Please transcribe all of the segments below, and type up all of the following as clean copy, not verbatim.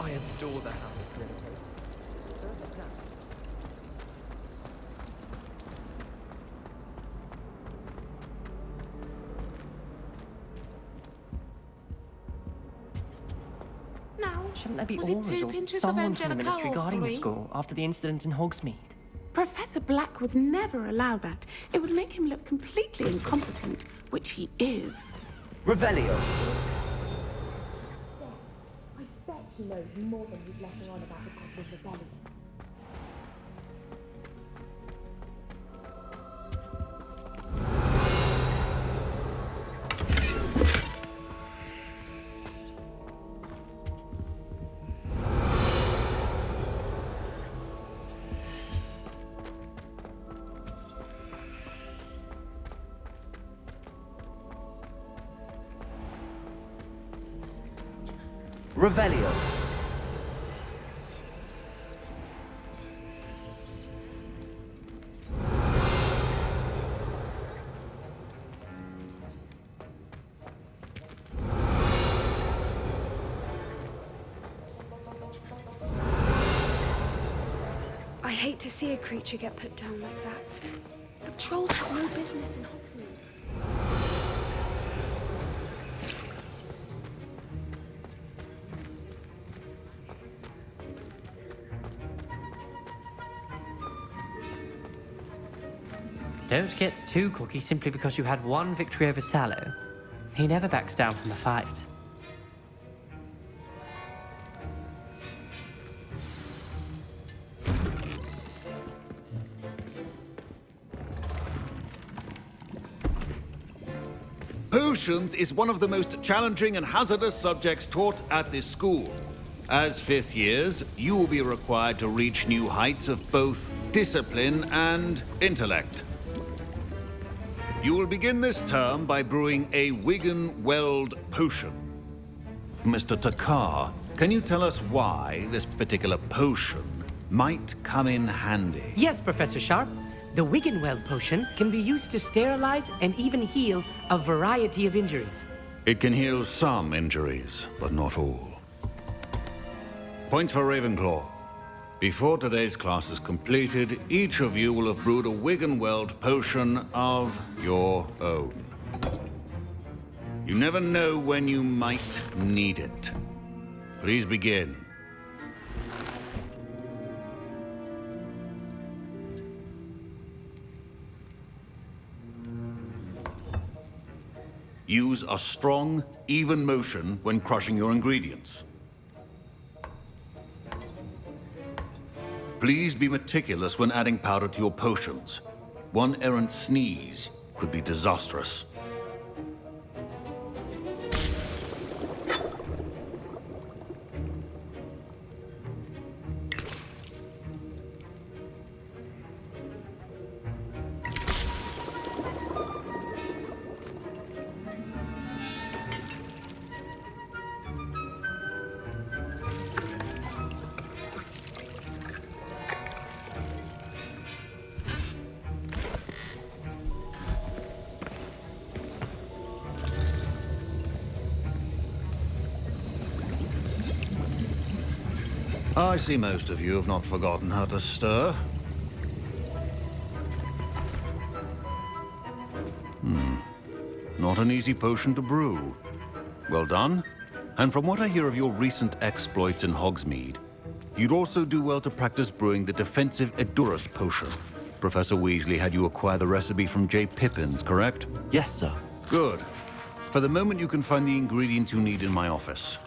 I adore the Hound of Toast. Perfect now. Now, Shouldn't there be was it orders 2 or pinches of someone from the Angelica military or guarding the 3? school after the incident in Hogsmeade? Professor Black would never allow that. It would make him look completely incompetent, which he is. Revelio. I bet he knows more than he's letting on about the Goblin Rebellion. Revelio. I hate to see a creature get put down like that. But trolls have no business in Hogsmeade. Don't get too cocky simply because you had one victory over Sallow. He never backs down from a fight. Potions is one of the most challenging and hazardous subjects taught at this school. As fifth years, you will be required to reach new heights of both discipline and intellect. You will begin this term by brewing a Wiggenweld potion. Mr. Takar, can you tell us why this particular potion might come in handy? Yes, Professor Sharp. The Wiggenweld potion can be used to sterilize and even heal a variety of injuries. It can heal some injuries, but not all. Points for Ravenclaw. Before today's class is completed, each of you will have brewed a Wiggenweld potion of your own. You never know when you might need it. Please begin. Use a strong, even motion when crushing your ingredients. Please be meticulous when adding powder to your potions. One errant sneeze could be disastrous. I see most of you have not forgotten how to stir. Not an easy potion to brew. Well done. And from what I hear of your recent exploits in Hogsmeade, you'd also do well to practice brewing the defensive Edurus potion. Professor Weasley had you acquire the recipe from J. Pippins, correct? Yes, sir. Good. For the moment, you can find the ingredients you need in my office.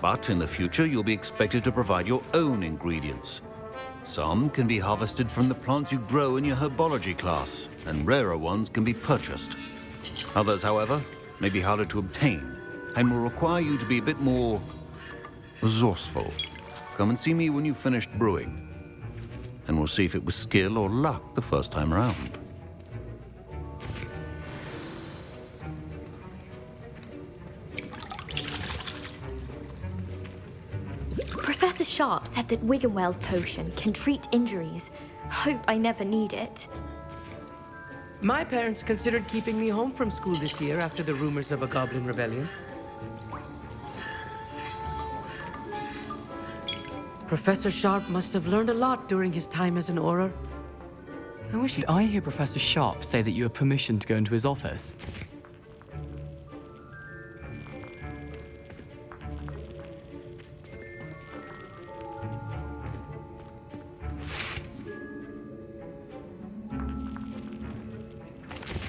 But in the future, you'll be expected to provide your own ingredients. Some can be harvested from the plants you grow in your herbology class, and rarer ones can be purchased. Others, however, may be harder to obtain, and will require you to be a bit more resourceful. Come and see me when you've finished brewing, and we'll see if it was skill or luck the first time around. Professor Sharp said that Wiggenweld potion can treat injuries. Hope I never need it. My parents considered keeping me home from school this year after the rumors of a Goblin Rebellion. Professor Sharp must have learned a lot during his time as an Auror. I wish Did I hear Professor Sharp say that you have permission to go into his office?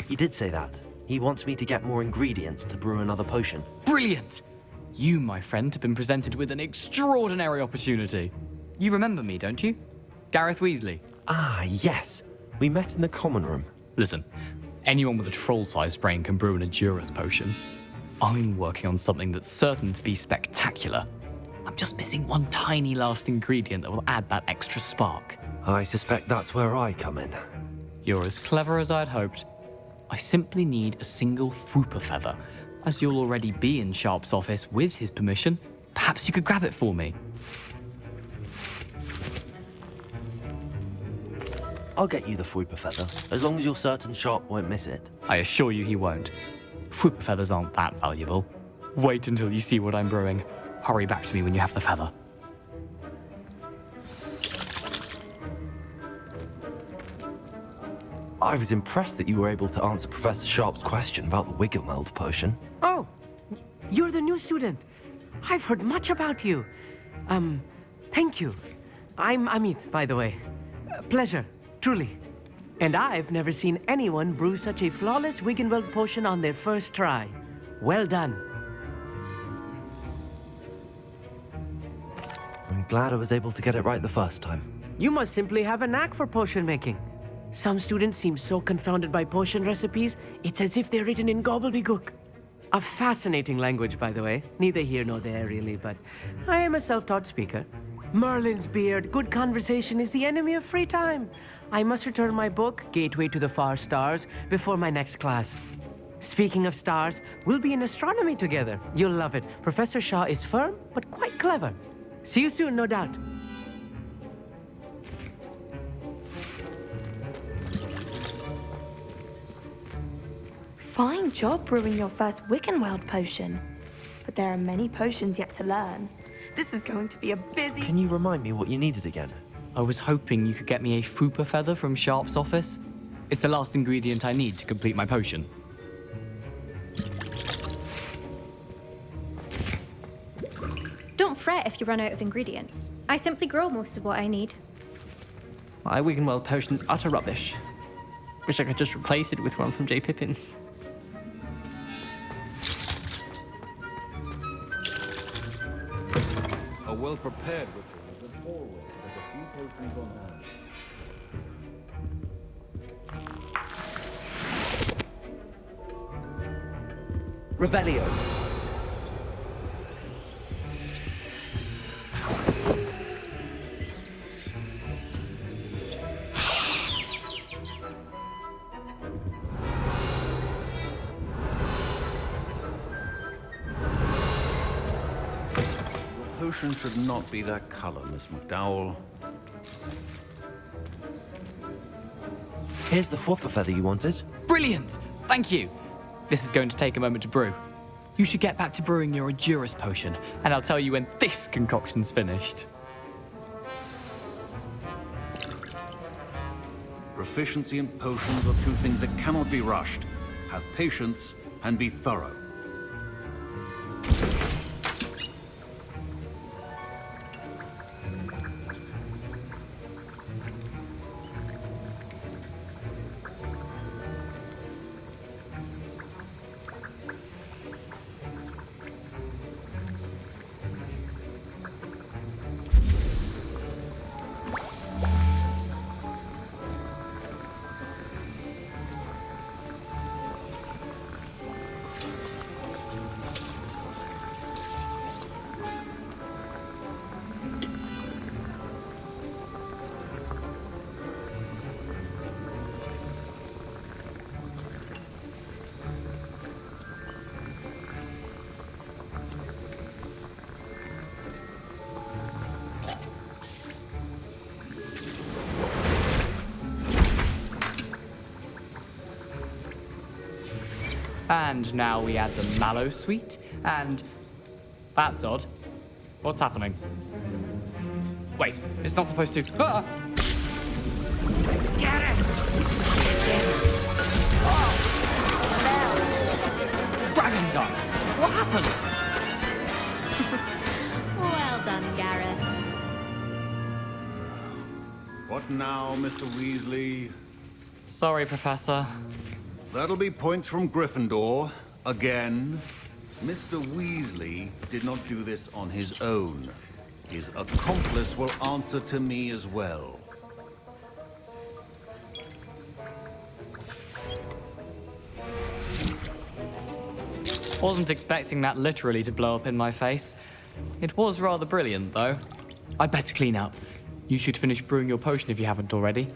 He did say that. He wants me to get more ingredients to brew another potion. Brilliant! You, my friend, have been presented with an extraordinary opportunity. You remember me, don't you? Gareth Weasley. Ah, yes. We met in the common room. Listen, anyone with a troll-sized brain can brew an Edurus potion. I'm working on something that's certain to be spectacular. I'm just missing one tiny last ingredient that will add that extra spark. I suspect that's where I come in. You're as clever as I'd hoped. I simply need a single Fwooper feather. As you'll already be in Sharp's office with his permission, perhaps you could grab it for me. I'll get you the Fwooper feather, as long as you're certain Sharp won't miss it. I assure you he won't. Fwooper feathers aren't that valuable. Wait until you see what I'm brewing. Hurry back to me when you have the feather. I was impressed that you were able to answer Professor Sharp's question about the Wiggenweld potion. Oh, you're the new student. I've heard much about you. Thank you. I'm Amit, by the way. Pleasure, truly. And I've never seen anyone brew such a flawless Wiggenweld potion on their first try. Well done. I'm glad I was able to get it right the first time. You must simply have a knack for potion making. Some students seem so confounded by potion recipes, it's as if they're written in gobbledygook. A fascinating language, by the way. Neither here nor there, really, but I am a self-taught speaker. Merlin's beard, good conversation is the enemy of free time. I must return my book, Gateway to the Far Stars, before my next class. Speaking of stars, we'll be in astronomy together. You'll love it. Professor Shaw is firm, but quite clever. See you soon, no doubt. Fine job brewing your first Wiggenweld potion. But there are many potions yet to learn. This is going to be a busy... Can you remind me what you needed again? I was hoping you could get me a Fwooper feather from Sharp's office. It's the last ingredient I need to complete my potion. Don't fret if you run out of ingredients. I simply grow most of what I need. My Wiggenweld potion's utter rubbish. Wish I could just replace it with one from J. Pippin's. A well-prepared ritual is an always has a few potions on hand. Revelio. Your potion should not be that color, Miss McDowell. Here's the Fwooper feather you wanted. Brilliant! Thank you! This is going to take a moment to brew. You should get back to brewing your Edurus potion, and I'll tell you when this concoction's finished. Proficiency in potions are two things that cannot be rushed. Have patience and be thorough. And now we add the mallow sweet, and... That's odd. What's happening? Wait, it's not supposed to. Ah! Get it! Dragon's done. What happened? Well done, Gareth. What now, Mr. Weasley? Sorry, Professor. That'll be points from Gryffindor. Again. Mr. Weasley did not do this on his own. His accomplice will answer to me as well. Wasn't expecting that literally to blow up in my face. It was rather brilliant, though. I'd better clean up. You should finish brewing your potion if you haven't already.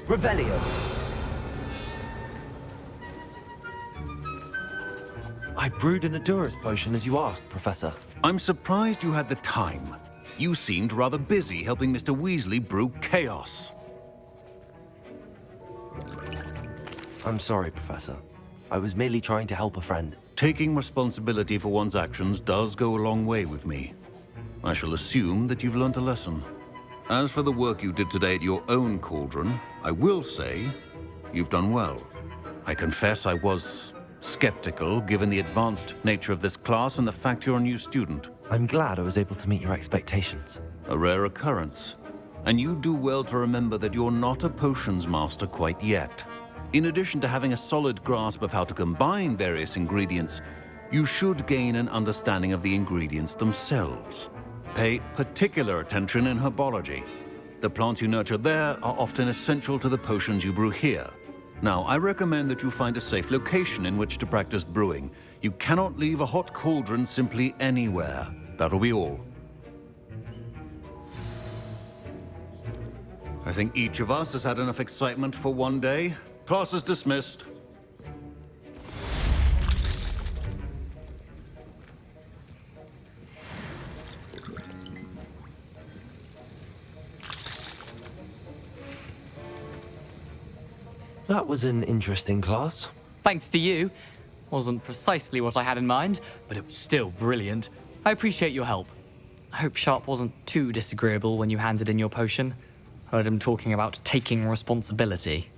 Revelio. I brewed an Adura's potion as you asked, Professor. I'm surprised you had the time. You seemed rather busy helping Mr. Weasley brew chaos. I'm sorry, Professor. I was merely trying to help a friend. Taking responsibility for one's actions does go a long way with me. I shall assume that you've learnt a lesson. As for the work you did today at your own cauldron, I will say you've done well. I confess I was skeptical, given the advanced nature of this class and the fact you're a new student. I'm glad I was able to meet your expectations. A rare occurrence. And you do well to remember that you're not a potions master quite yet. In addition to having a solid grasp of how to combine various ingredients, you should gain an understanding of the ingredients themselves. Pay particular attention in herbology. The plants you nurture there are often essential to the potions you brew here. Now, I recommend that you find a safe location in which to practice brewing. You cannot leave a hot cauldron simply anywhere. That'll be all. I think each of us has had enough excitement for one day. Class is dismissed. That was an interesting class. Thanks to you. Wasn't precisely what I had in mind, but it was still brilliant. I appreciate your help. I hope Sharp wasn't too disagreeable when you handed in your potion. Heard him talking about taking responsibility.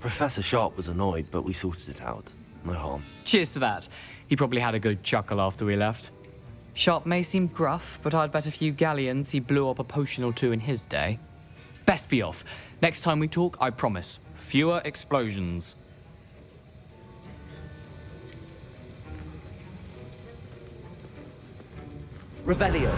Professor Sharp was annoyed, but we sorted it out. No harm. Cheers to that. He probably had a good chuckle after we left. Sharp may seem gruff, but I'd bet a few galleons he blew up a potion or two in his day. Best be off. Next time we talk, I promise, fewer explosions. Revelio.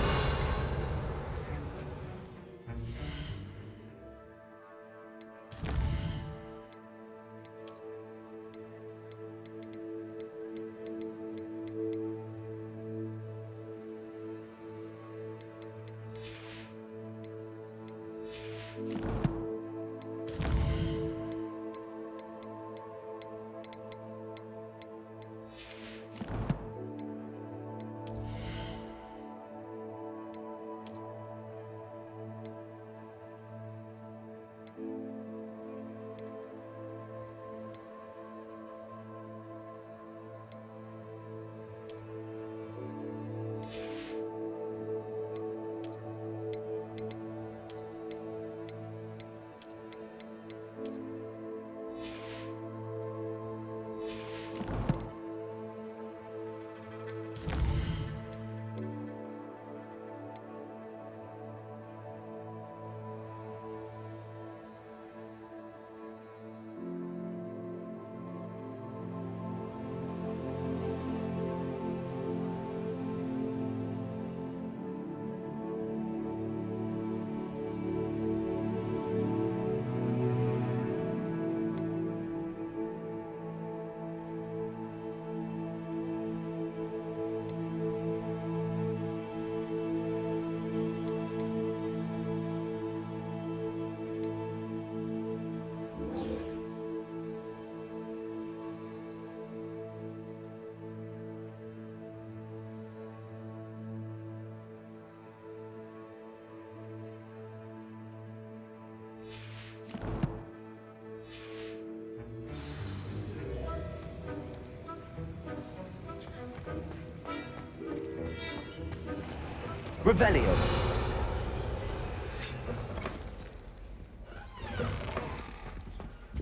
Revelio.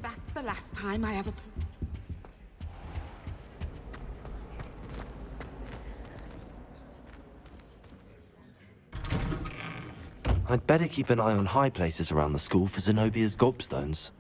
That's the last time I ever... I'd better keep an eye on high places around the school for Zenobia's gobstones.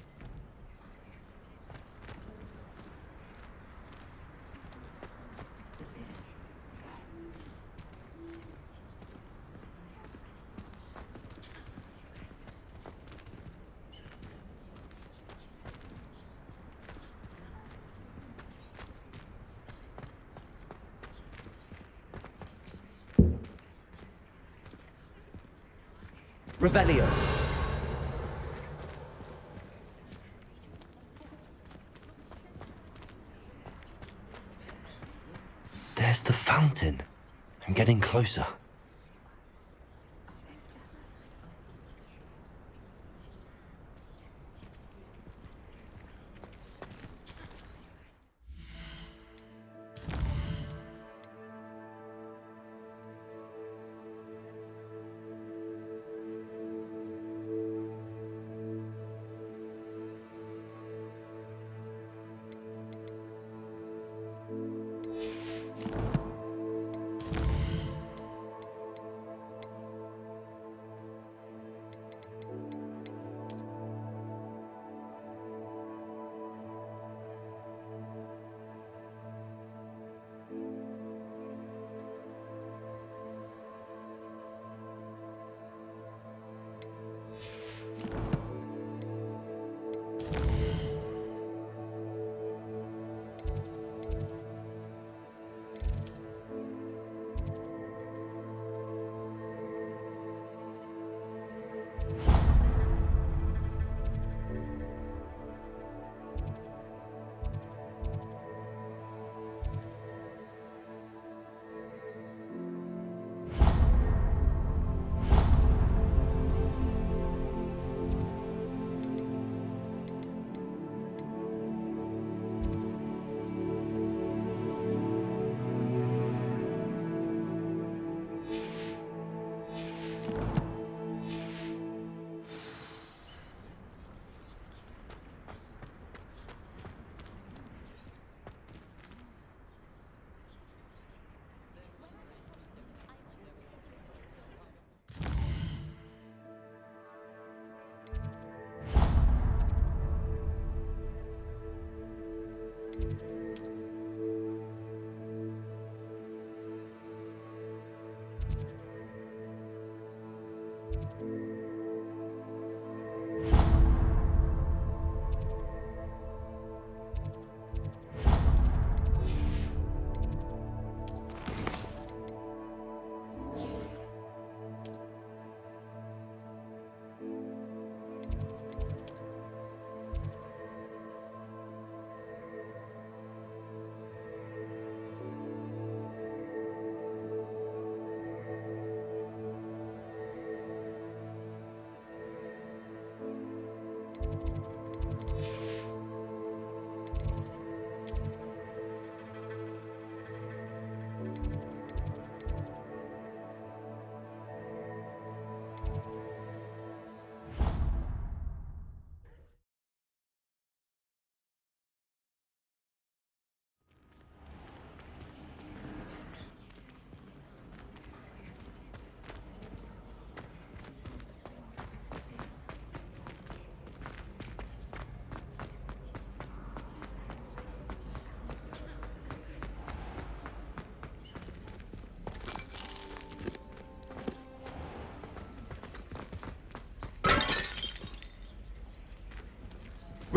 Revelio. There's the fountain. I'm getting closer.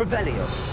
Revelio.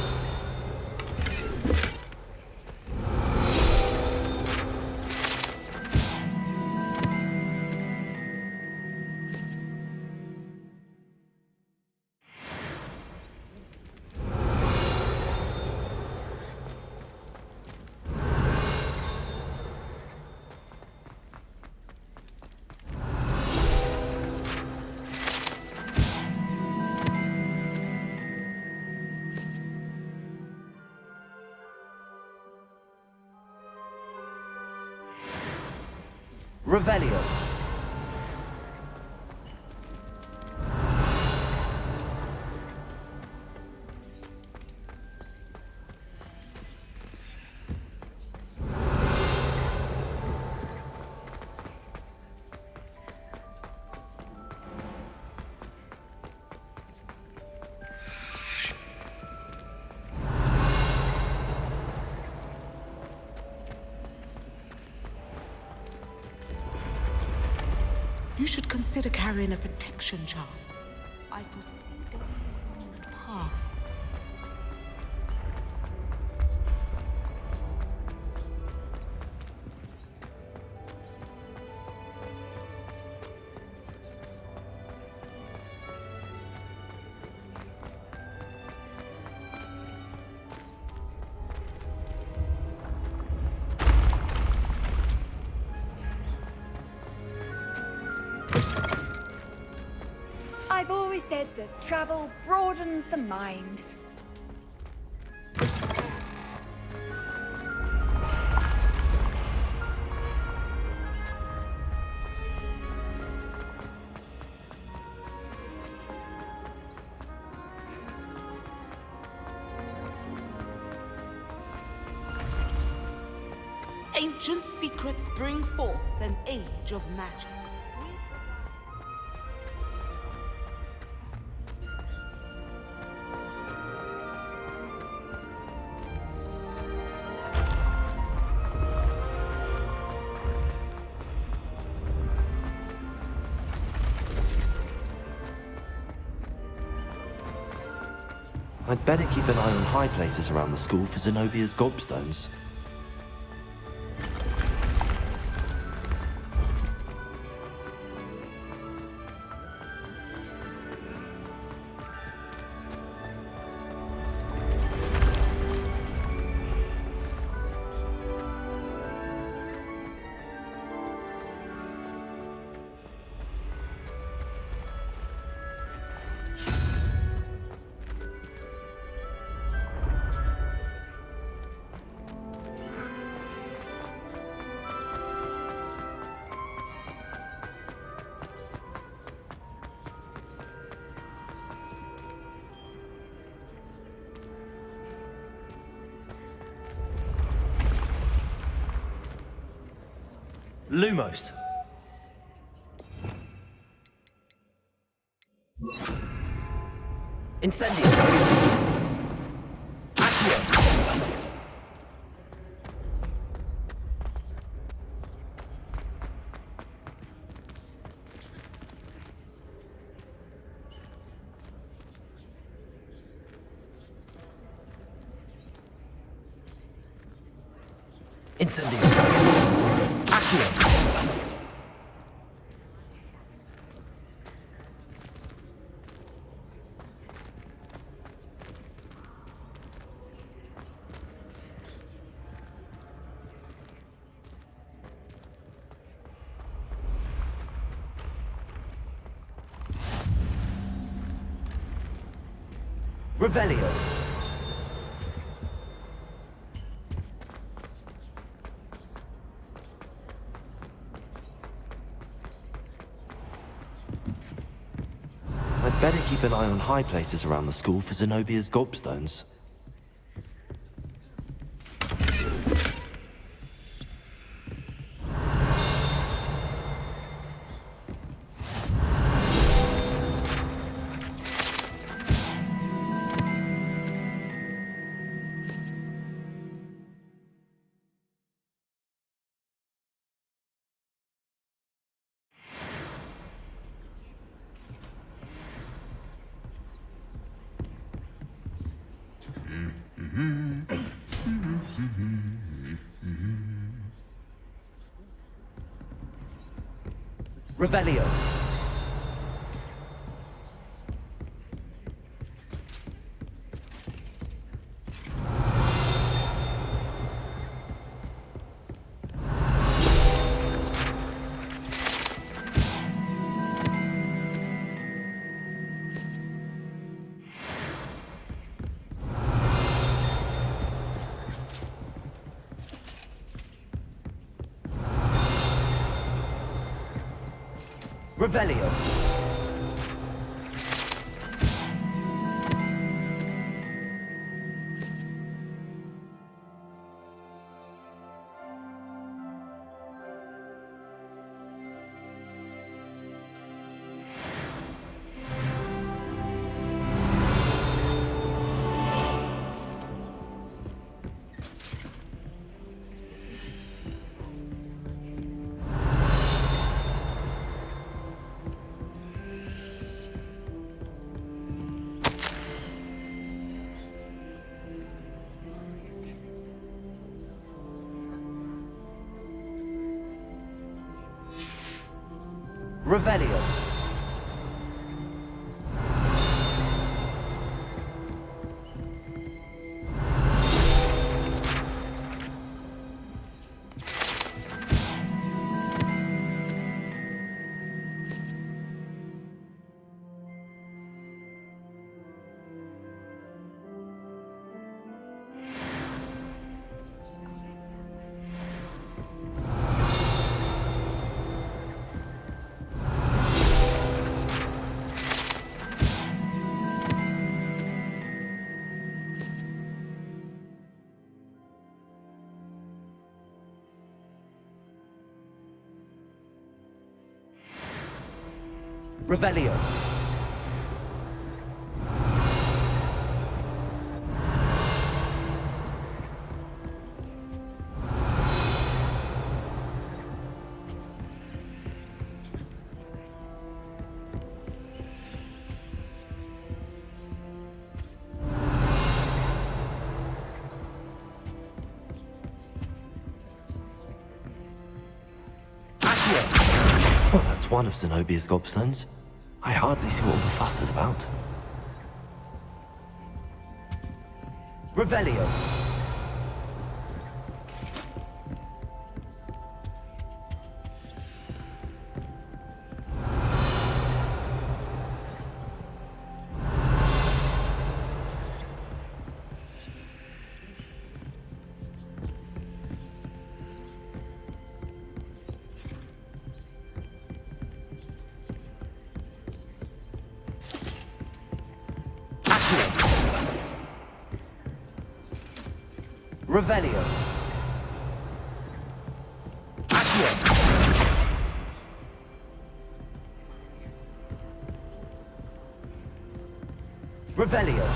Revelio. should consider carrying a protection charm. I foresee a path. I've always said that travel broadens the mind. Ancient secrets bring forth an age of magic. I'd better keep an eye on high places around the school for Zenobia's gobstones. Lumos! Incendio! Accio! Incendio! Accio! Revelio. I'd better keep an eye on high places around the school for Zenobia's gobstones. Revelio. Revelio. Revelio. Revelio. Well, that's one of Zenobia's gobstones. I hardly see what all the fuss is about. Revelio. Revelio. Accio. Revelio.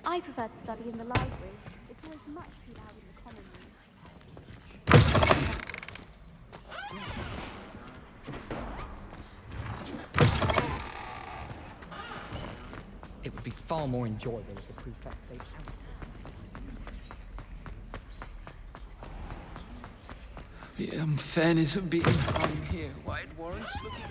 I prefer to study in the library. It's always much too loud in the common room. It would be far more enjoyable if the prefect stayed home. The unfairness of being hung here. Why it warrants looking.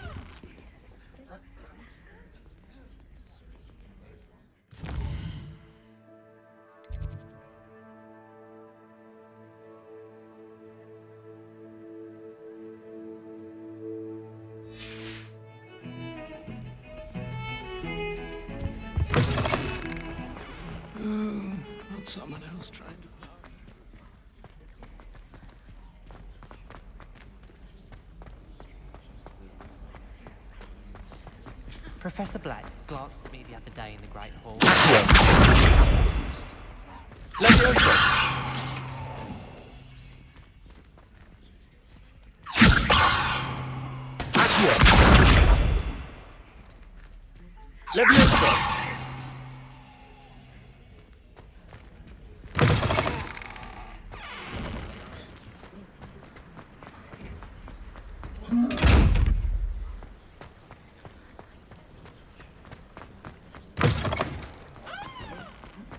Not someone else trying to. Professor Black glanced at me the other day in the Great Hall.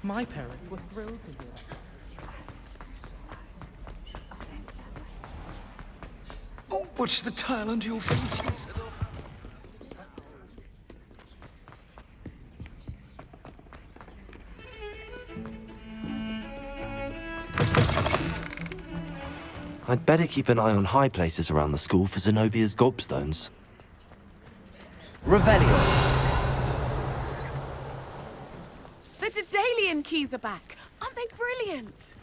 My parents were thrilled to hear that. Oh, watch the tile under your feet, you set off. I'd better keep an eye on high places around the school for Zenobia's gobstones. Revelio. The Daedalian keys are back. Aren't they brilliant?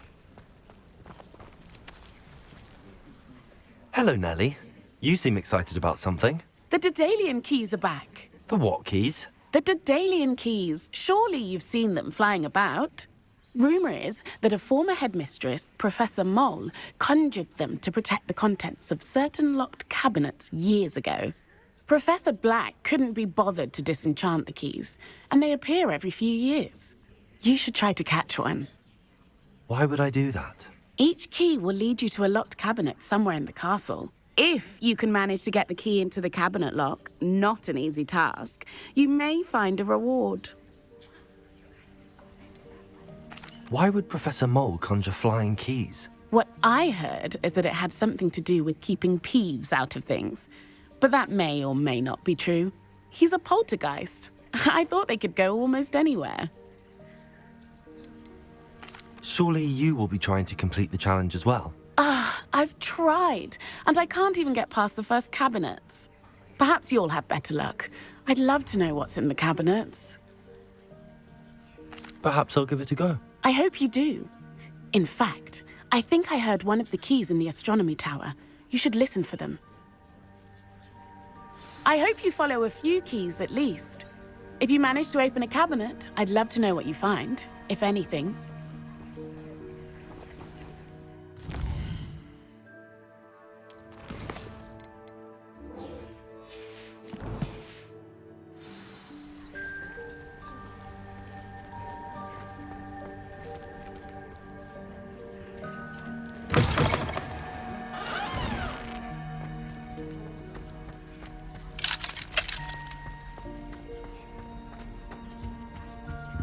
Hello, Nellie. You seem excited about something. The Daedalian keys are back. The what keys? The Daedalian keys. Surely you've seen them flying about. Rumour is that a former headmistress, Professor Moll, conjured them to protect the contents of certain locked cabinets years ago. Professor Black couldn't be bothered to disenchant the keys, and they appear every few years. You should try to catch one. Why would I do that? Each key will lead you to a locked cabinet somewhere in the castle. If you can manage to get the key into the cabinet lock, not an easy task, you may find a reward. Why would Professor Mole conjure flying keys? What I heard is that it had something to do with keeping Peeves out of things. But that may or may not be true. He's a poltergeist. I thought they could go almost anywhere. Surely you will be trying to complete the challenge as well. I've tried, and I can't even get past the first cabinets. Perhaps you'll have better luck. I'd love to know what's in the cabinets. Perhaps I'll give it a go. I hope you do. In fact, I think I heard one of the keys in the astronomy tower. You should listen for them. I hope you follow a few keys at least. If you manage to open a cabinet, I'd love to know what you find, if anything.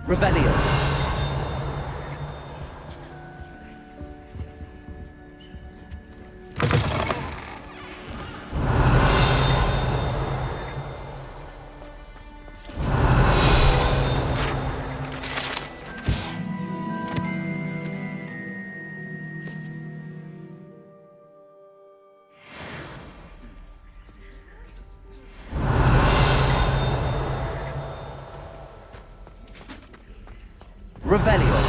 Revelio. Revelio.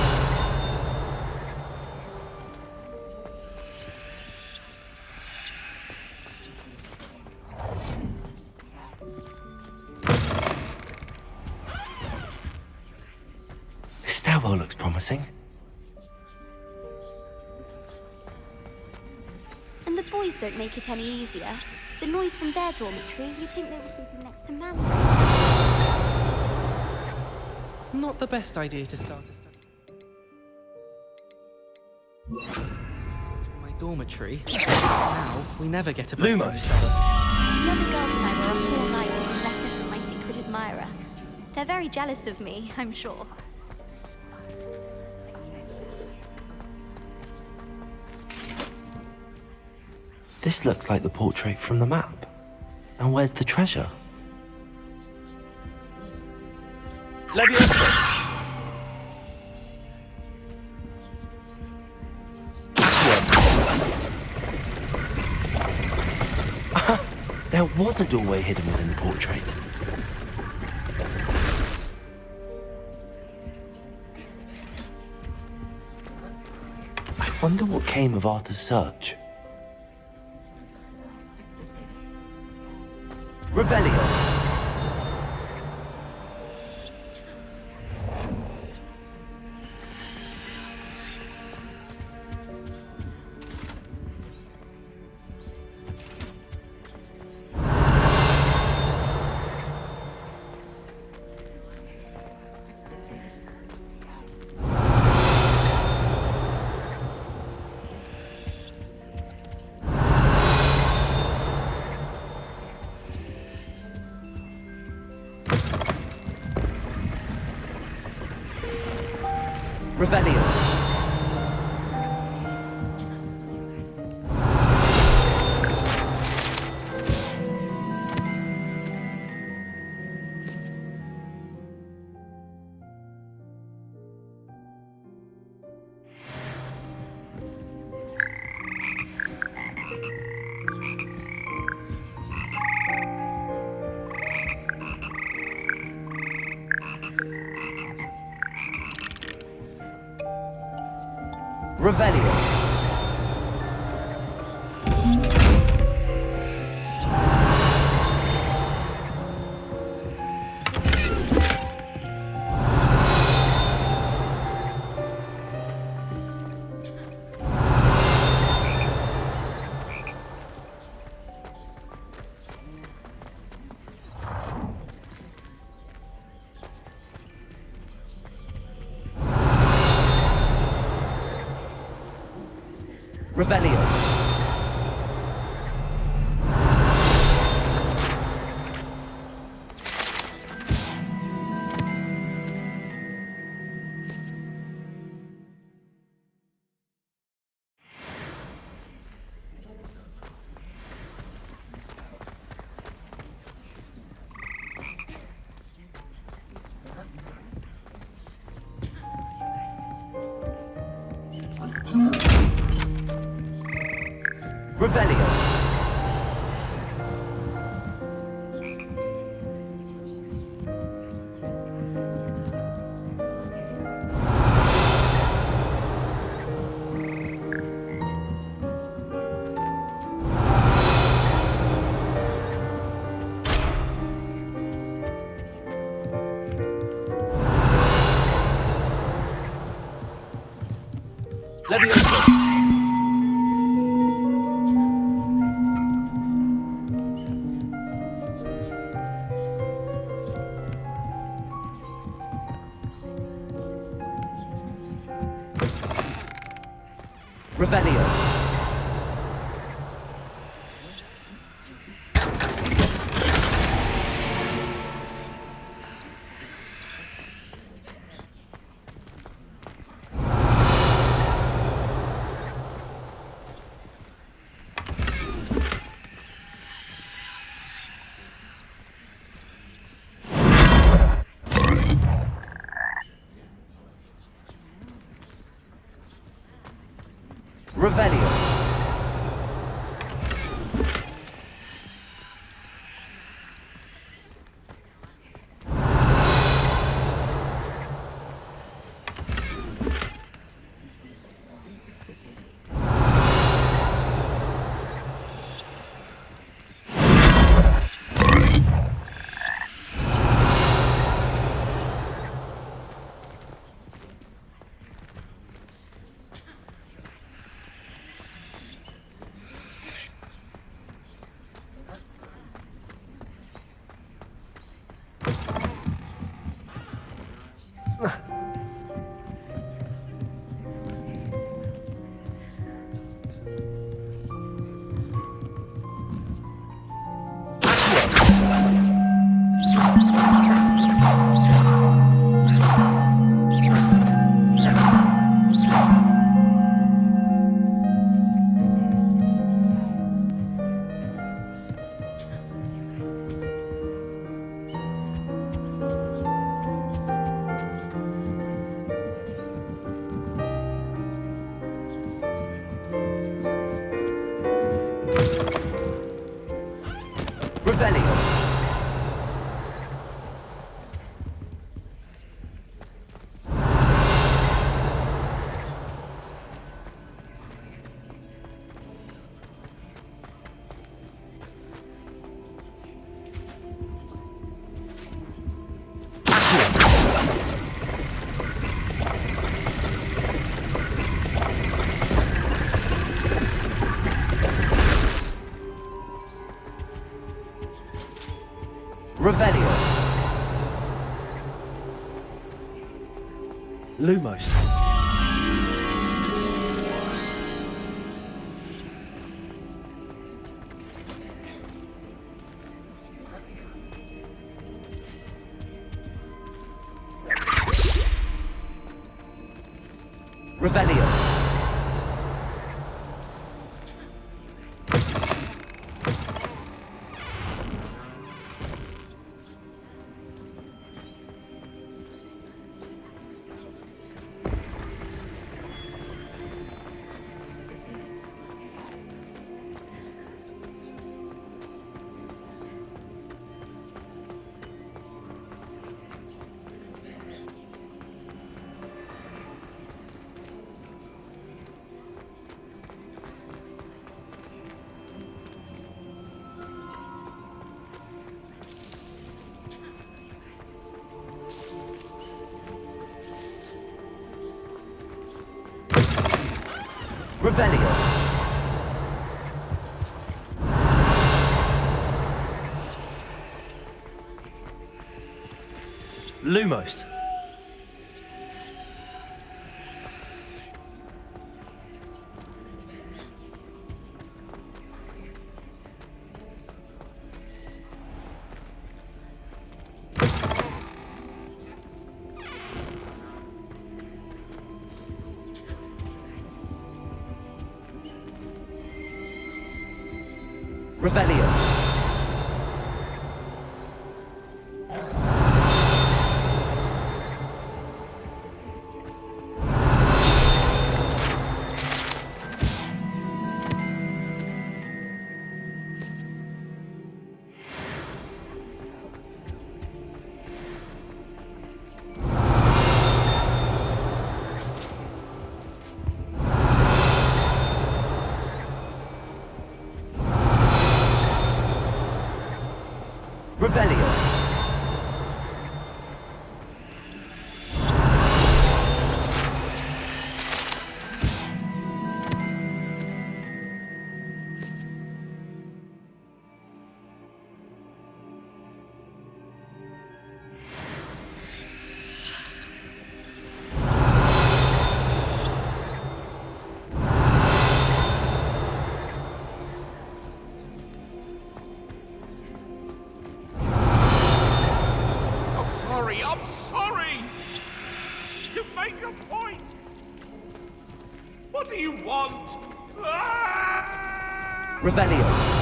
This stairwell looks promising. And the boys don't make it any easier. The noise from their dormitory, you'd think they were sleeping next to man. Not the best idea to start a study. For my dormitory. Now, we never get a break from each other. The other girls and I were up all night with lessons from my secret admirer. They're very jealous of me, I'm sure. This looks like the portrait from the map. And where's the treasure? Leviosa. There was a doorway hidden within the portrait. I wonder what came of Arthur's search. Revelio. Revelio. Revelio. Revelio. Revelio. Levioso. Revelio. Revelio. Revelio. Revelio. Lumos. Revelio. Revelio. Lumos. Revelio. Revelio. I'm sorry! You make a point! What do you want? Ah! Revelio.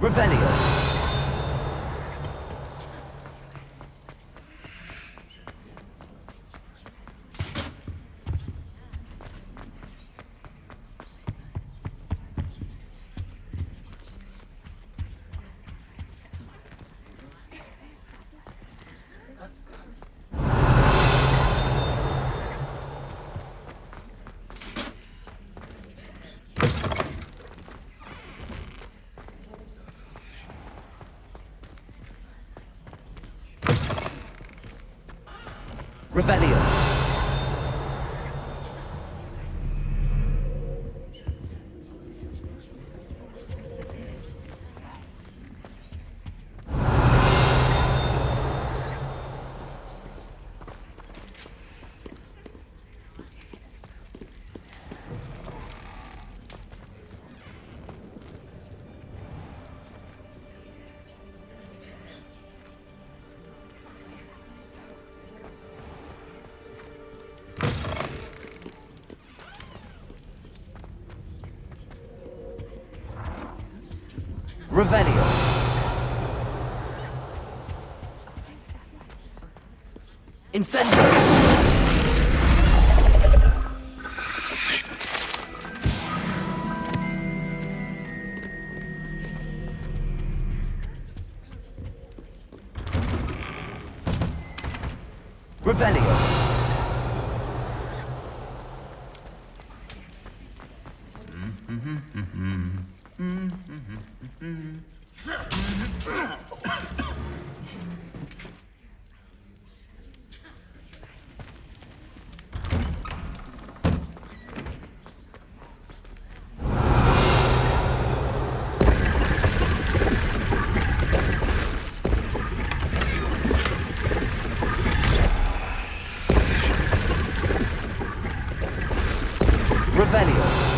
Revelio. Revelio. Revelio. Incendio. Revelio. Revelio.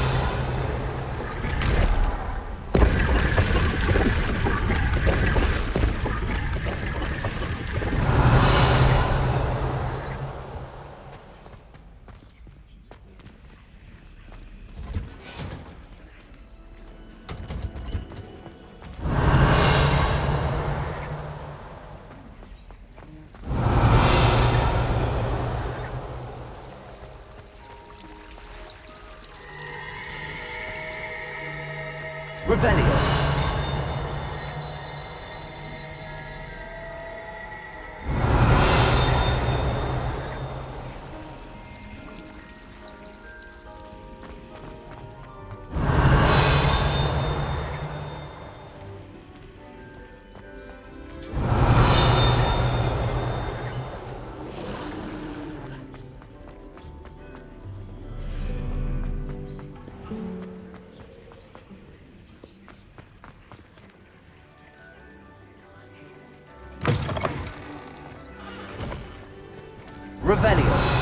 Revelio. Revelio.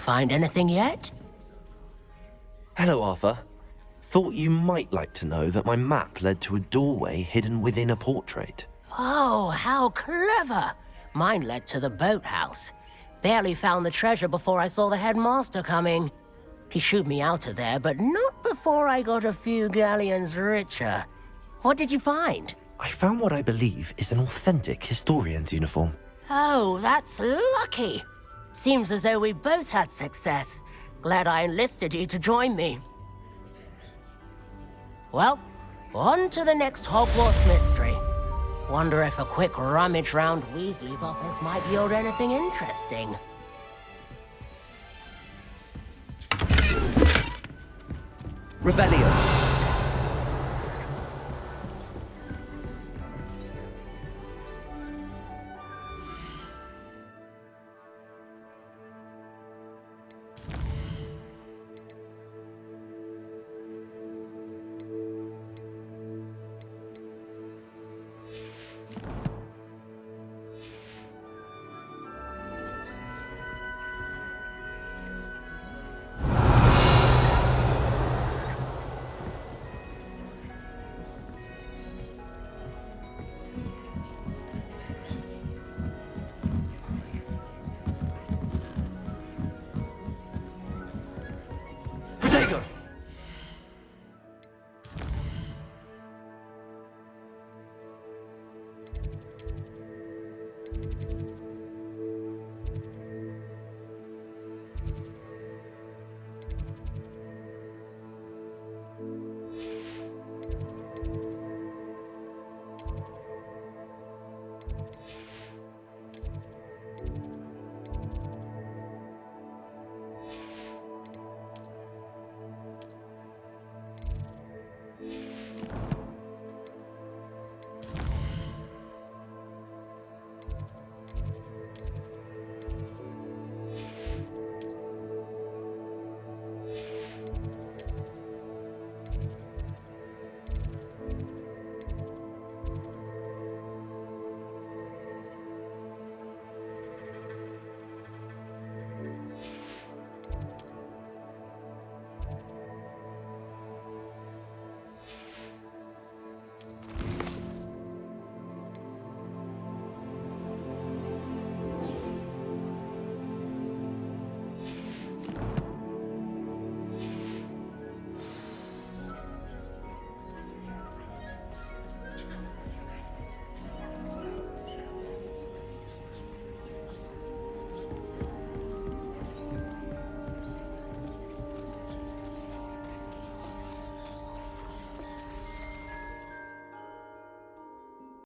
Find anything yet? Hello, Arthur. Thought you might like to know that my map led to a doorway hidden within a portrait. Oh, how clever! Mine led to the boathouse. Barely found the treasure before I saw the headmaster coming. He shooed me out of there, but not before I got a few galleons richer. What did you find? I found what I believe is an authentic historian's uniform. Oh, that's lucky. Seems as though we both had success. Glad I enlisted you to join me. Well, on to the next Hogwarts mystery. Wonder if a quick rummage round Weasley's office might yield anything interesting. Revelio.